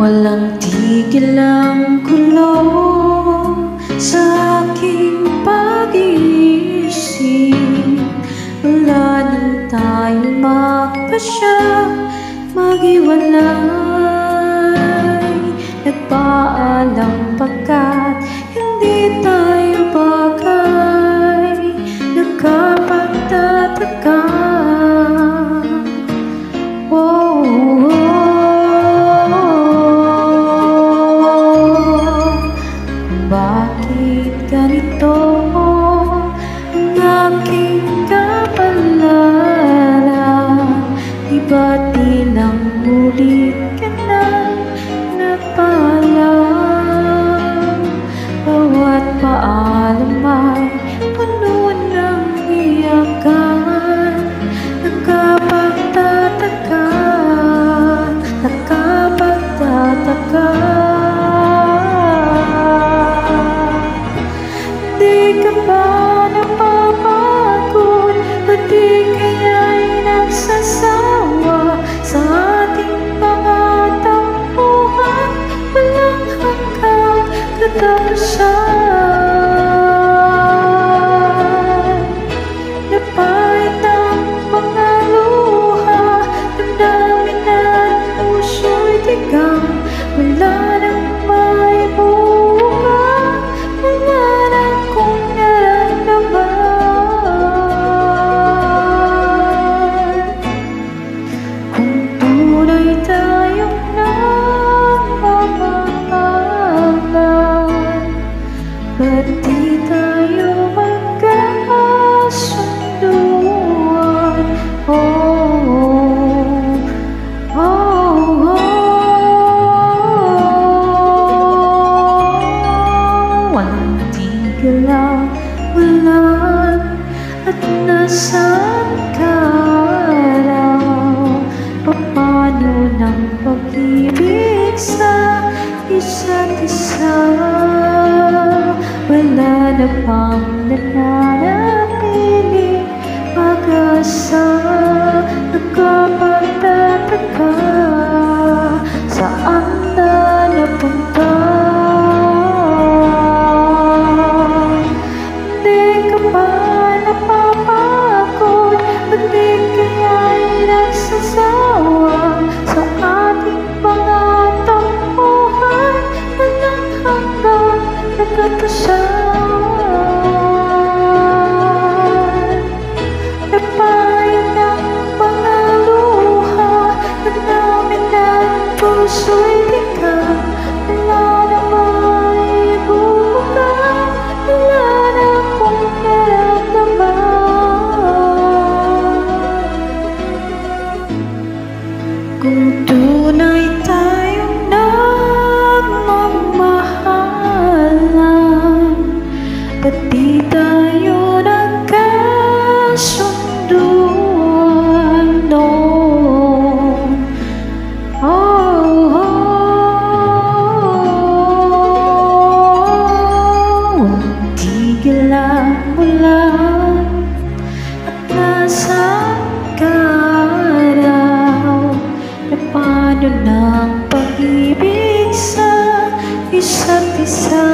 Walang tigil ang gulo sa aking pag-iisip. Wala nang tayong magpasya, maghiwalay. Nagpaalam pagkat hindi tayo bagay. Nagkapagtataka. Bakit ganito ang aking kapalaran? Di ba't ilang ulit ka na nagpaalam? Bawat paalam ay puno ng iyakan. Nakapagtataka, nakapagtataka. Di ka ba napapagod? Ba't di kaya'y nagsasawa sa ating mga tampuhan? Walang hanggang katapusan. Napahit ang mga luha, damdamin at puso'y tigang. Wala nang maibunga, wala nang kung naramdaman. Kung tunay tayong nagmamahalan, ba't di tayo magkasunduan? Walang tigil ang ulan at nasaan ka raw? Paano ng pag-ibig sa isa't isa? Wala na bang nananatiling pag-asa? Nagkapagtataka, saan na napunta? Di ka ba napapagod? Ba't di kaya'y nagsasawa sa ating mga tampuhan? Walang hanggang katapusan. Napahit ang mga luha, damdamin at puso'y tigang. Wala na maibuka, wala na kung naramdaman. Kung tunay tayong nagmamahalan, ba't di tayo nagkasunduan? No. Walang tigil ang ulan at nasaan ka raw? Paano ng pag-ibig sa isa't isa?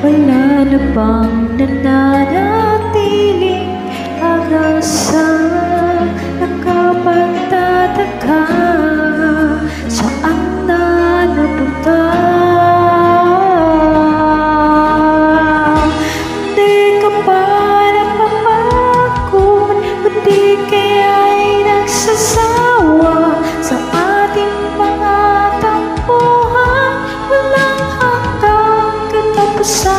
Wala na bang nananatiling pag-asa? Nakapagtataka, saan na napunta? Di ka ba napapagod? Ba't di kaya'y nagsasawa sa ating mga tampuhan? Walang hanggang katapusan.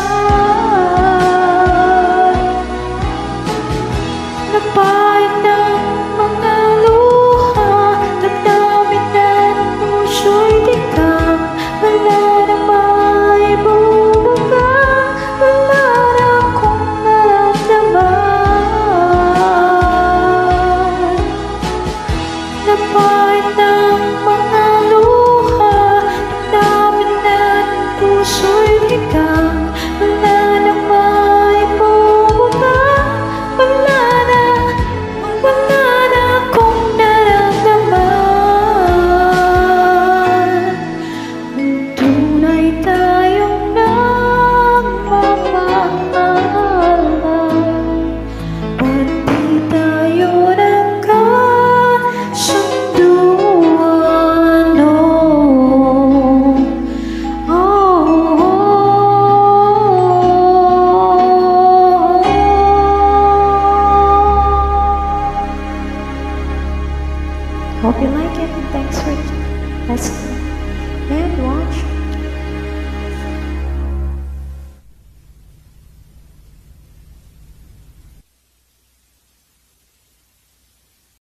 Hope you like it. Thanks for listening and watching.